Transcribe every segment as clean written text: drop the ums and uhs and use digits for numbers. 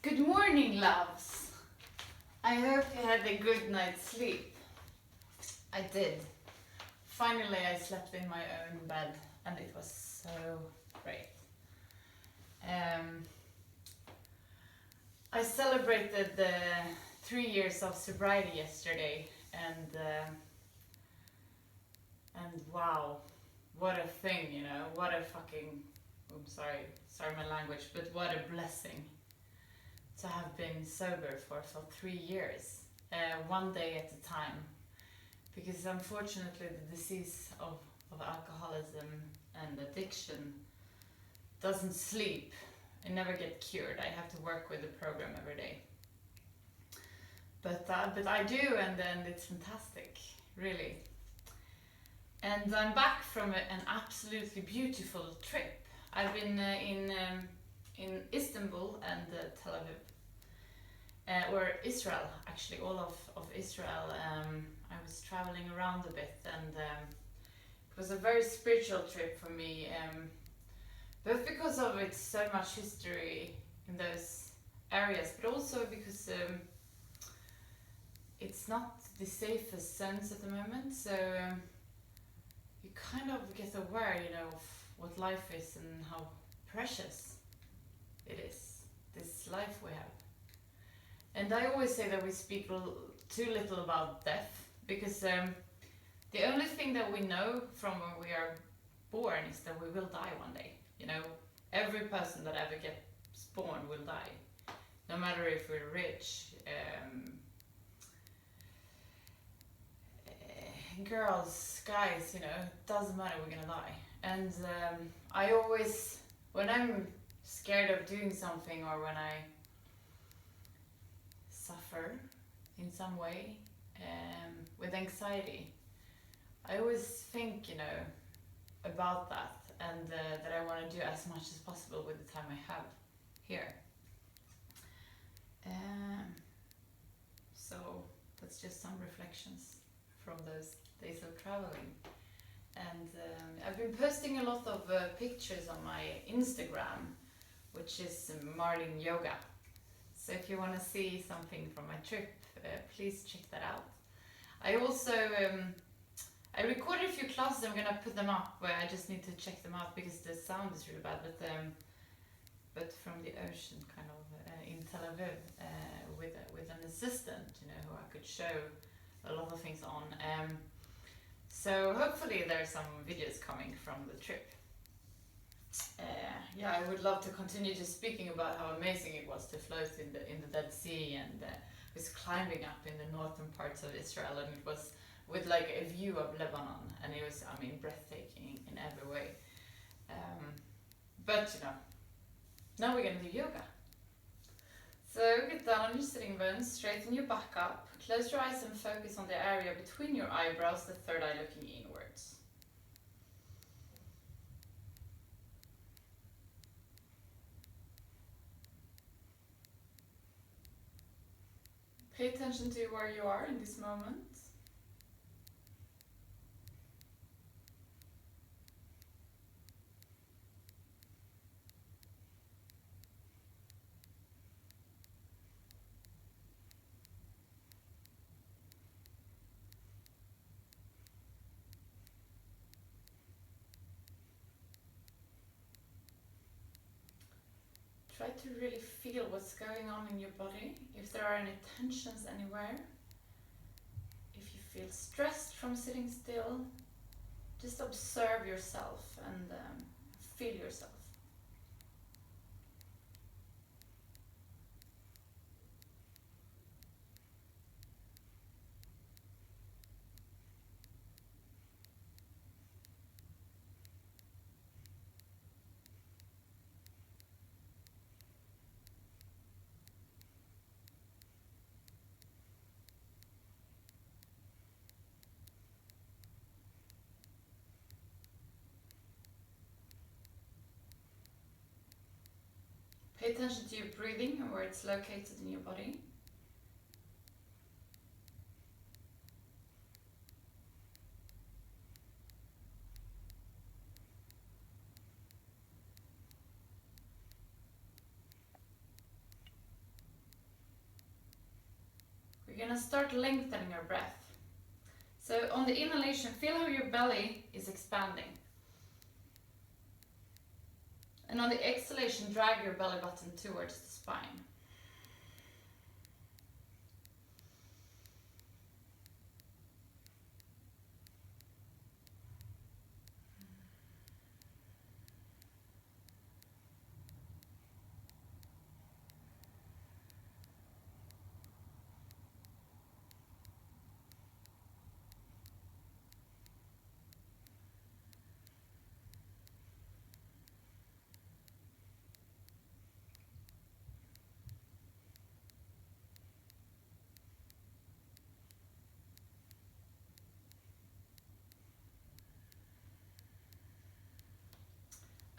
Good morning, loves. I hope you had a good night's sleep. I did. Finally, I slept in my own bed, and it was so great. I celebrated the 3 years of sobriety yesterday, and wow, what a thing, you know, what a fucking, I'm sorry my language, but what a blessing to have been sober for 3 years, one day at a time, because unfortunately the disease of alcoholism and addiction doesn't sleep. I never get cured. I have to work with the program every day. But I do, and it's fantastic, really. And I'm back from an absolutely beautiful trip. I've been in Istanbul and Tel Aviv, or Israel, actually, all of Israel. I was traveling around a bit, and it was a very spiritual trip for me, both because of its so much history in those areas, but also because it's not the safest zones at the moment, so you kind of get aware, you know, of what life is and how precious it is, this life we have. And I always say that we speak too little about death, because the only thing that we know from when we are born is that we will die one day. You know, every person that ever gets born will die, no matter if we're rich, girls, guys, you know, it doesn't matter, we're gonna die. And I always, when I'm scared of doing something, or when I suffer in some way with anxiety, I always think, you know, about that, and that I want to do as much as possible with the time I have here. So that's just some reflections from those days of traveling. And I've been posting a lot of pictures on my Instagram, which is Marlin Yoga. So if you want to see something from my trip, please check that out. I also I recorded a few classes. I'm gonna put them up, where I just need to check them out because the sound is really bad. But from the ocean, kind of in Tel Aviv, with an assistant, you know, who I could show a lot of things on. So hopefully there's some videos coming from the trip. Yeah, I would love to continue just speaking about how amazing it was to float in the Dead Sea, and was climbing up in the northern parts of Israel, and it was with like a view of Lebanon, and it was, I mean, breathtaking in every way. But you know, now we're gonna do yoga. So get down on your sitting bones, straighten your back up, close your eyes and focus on the area between your eyebrows, the third eye looking inwards. Pay attention to where you are in this moment. Try to really feel what's going on in your body, if there are any tensions anywhere. If you feel stressed from sitting still, just observe yourself and feel yourself. Pay attention to your breathing and where it's located in your body. gonna start lengthening your breath. So on the inhalation, feel how your belly is expanding. And on the exhalation, drag your belly button towards the spine.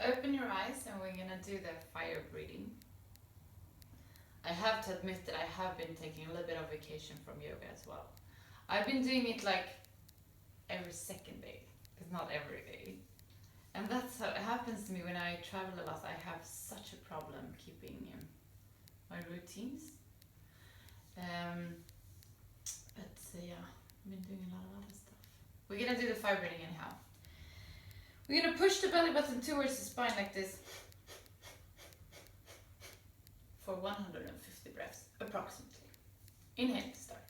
Open your eyes and we're gonna do the fire breathing. I have to admit that I have been taking a little bit of vacation from yoga as well. I've been doing it like every second day, but not every day. And that's how it happens to me when I travel a lot. I have such a problem keeping my routines. Yeah, I've been doing a lot of other stuff. We're gonna do the fire breathing anyhow. We're gonna push the belly button towards the spine like this for 150 breaths, approximately. Inhale to start.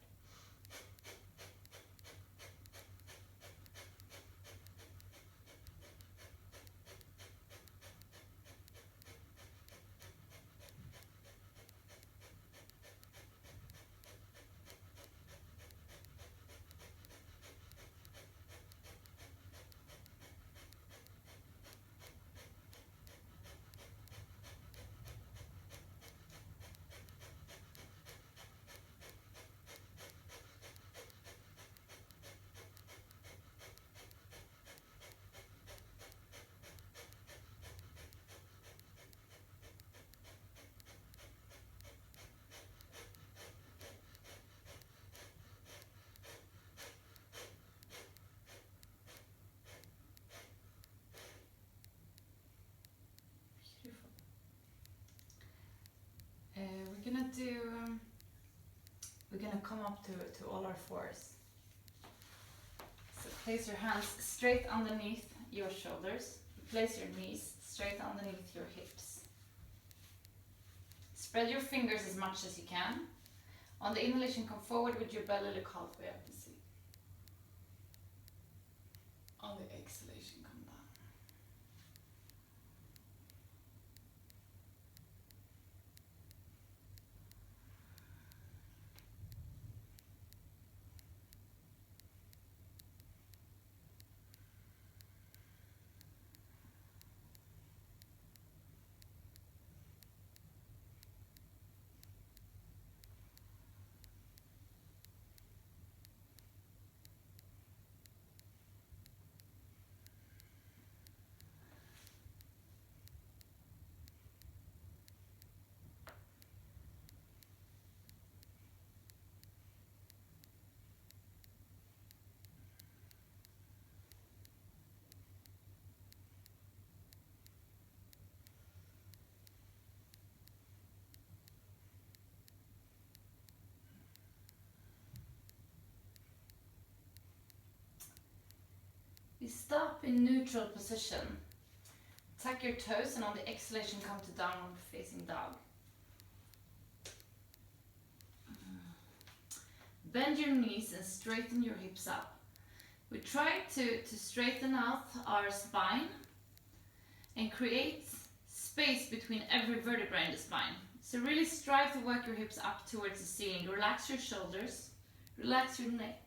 We're gonna come up to all our fours. So place your hands straight underneath your shoulders. Place your knees straight underneath your hips. Spread your fingers as much as you can. On the inhalation, come forward with your belly, look halfway up and see. On the exhalation, come down. We stop in neutral position. Tuck your toes and on the exhalation come to downward facing dog. Bend your knees and straighten your hips up. We try to straighten out our spine and create space between every vertebra in the spine. So really strive to work your hips up towards the ceiling. Relax your shoulders, relax your neck.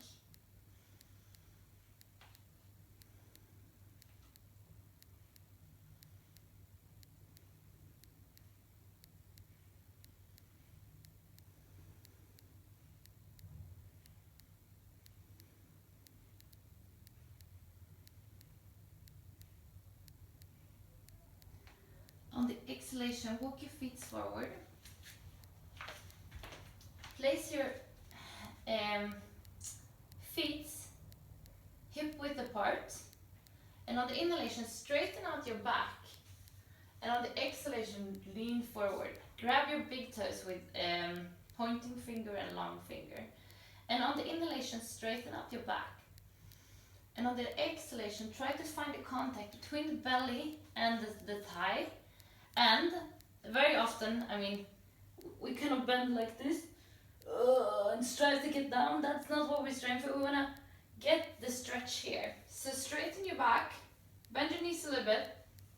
On the exhalation, walk your feet forward. Place your feet hip width apart. And on the inhalation, straighten out your back. And on the exhalation, lean forward. Grab your big toes with pointing finger and long finger. And on the inhalation, straighten up your back. And on the exhalation, try to find the contact between the belly and the thigh. And very often, I mean, we kind of bend like this and strive to get down. That's not what we're striving for. We want to get the stretch here. So straighten your back, bend your knees a little bit,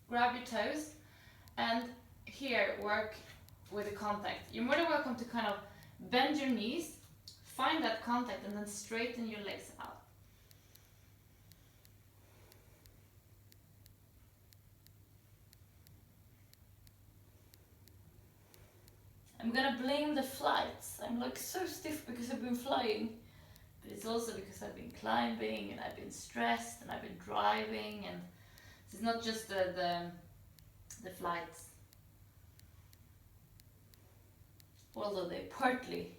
grab your toes, and here work with the contact. You're more than welcome to kind of bend your knees, find that contact, and then straighten your legs out. I'm gonna blame the flights. I'm like so stiff because I've been flying, but it's also because I've been climbing and I've been stressed and I've been driving, and it's not just the flights. Although they partly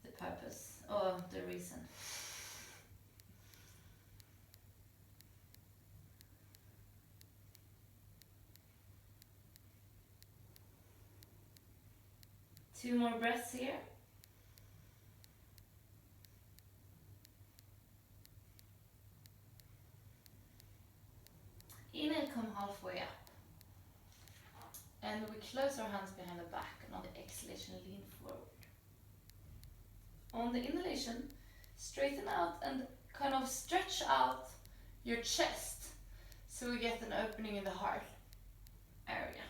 the purpose or the reason. Two more breaths here. Inhale, come halfway up. And we close our hands behind the back, and on the exhalation, lean forward. On the inhalation, straighten out and kind of stretch out your chest so we get an opening in the heart area.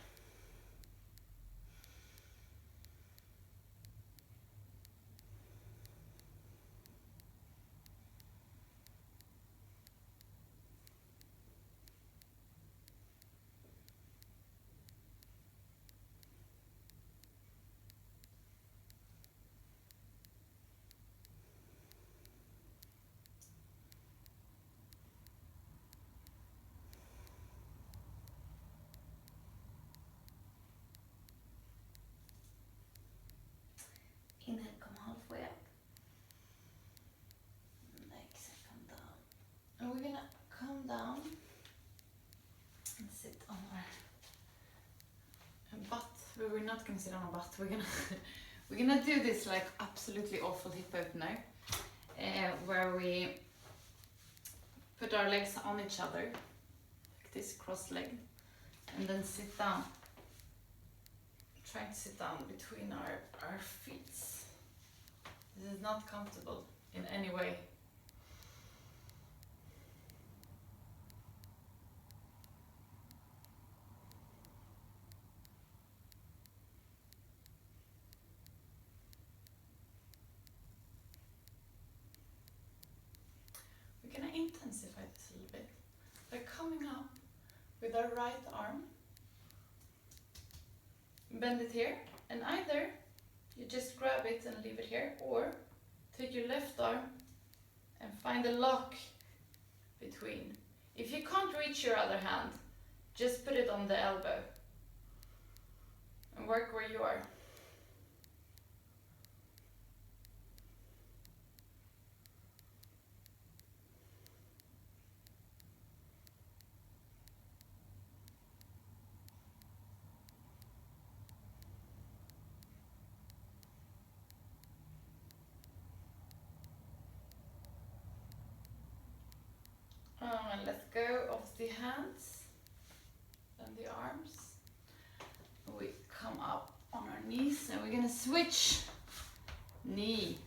Inhale, come halfway up. And exhale, come down. And we're gonna come down and sit on our butt. But we're not gonna sit on our butt. We're gonna do this like absolutely awful hip opener, where we put our legs on each other, like this, cross-legged, and then sit down. Trying to sit down between our feet. This is not comfortable in any way. We're gonna intensify this a little bit by coming up with our right arm. Bend it here, and either you just grab it and leave it here, or take your left arm and find a lock between. If you can't reach your other hand, just put it on the elbow and work where you are. And let go of the hands and the arms. We come up on our knees, and we're gonna switch knee.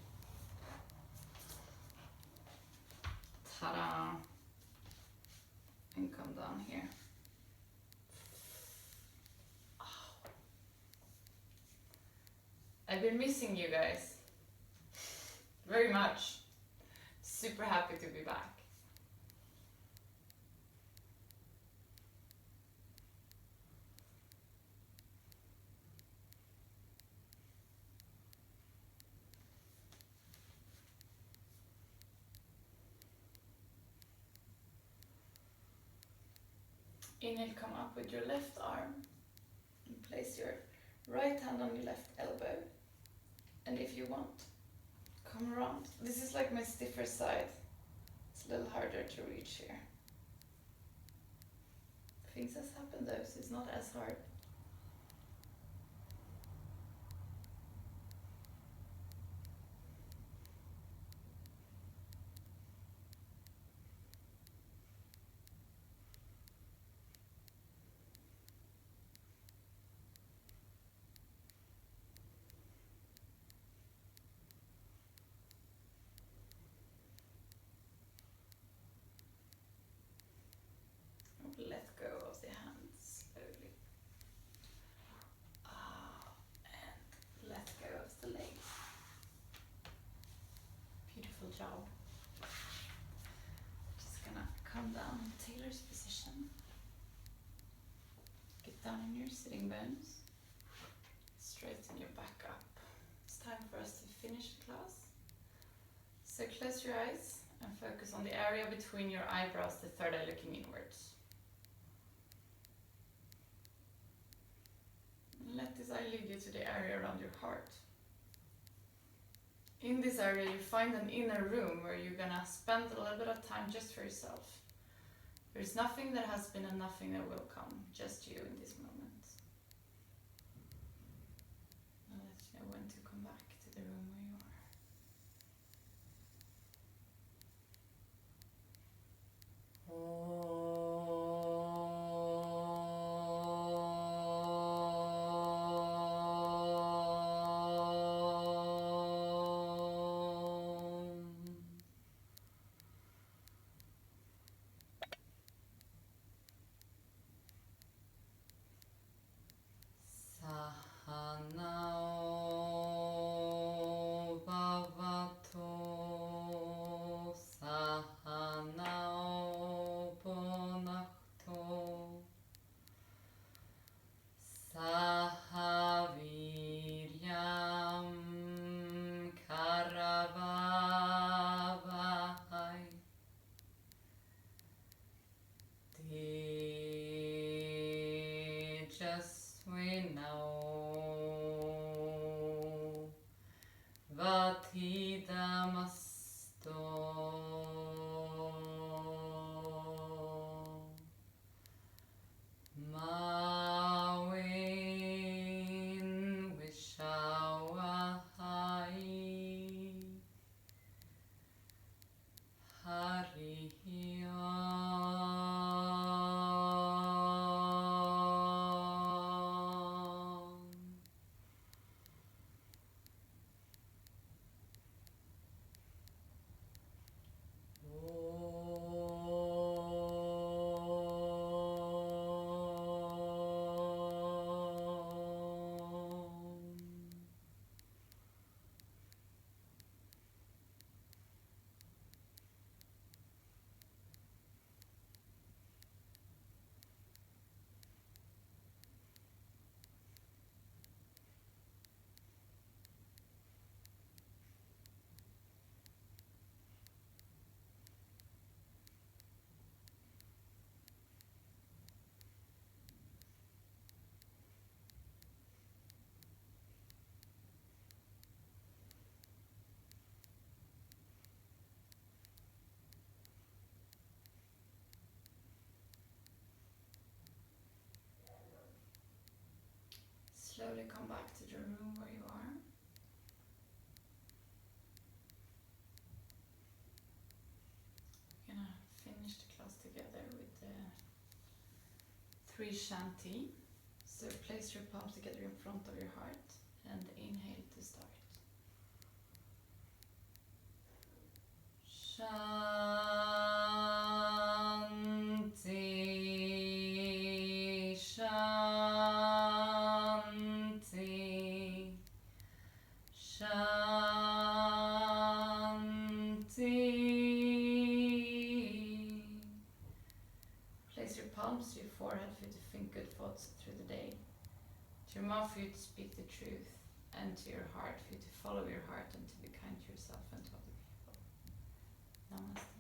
Ta-da! And come down here. Oh. I've been missing you guys very much. Super happy to be back. Inhale, come up with your left arm and place your right hand on your left elbow. And if you want, come around. This is like my stiffer side. It's a little harder to reach here. Things has happened though, so it's not as hard. dog. Just gonna come down in Taylor's position. Get down in your sitting bones. Straighten your back up. It's time for us to finish the class. So close your eyes and focus on the area between your eyebrows, the third eye looking inwards. And let this eye lead you to the area around your heart. In this area you find an inner room where you're gonna spend a little bit of time just for yourself. There's nothing that has been and nothing that will come, just you in this moment. I'll let you know when to come back to the room where you are. Just we know Vatidamasto Mawin Wishawahai Slowly come back to the room where you are. We're gonna finish the class together with the 3 shanti. So place your palms together in front of your heart and inhale to start. Shanti, Shanti, Shanti. Place your palms to your forehead for you to think good thoughts through the day. To your mouth for you to speak the truth, and to your heart for you to follow your heart and to be kind to yourself and to other people. Namaste.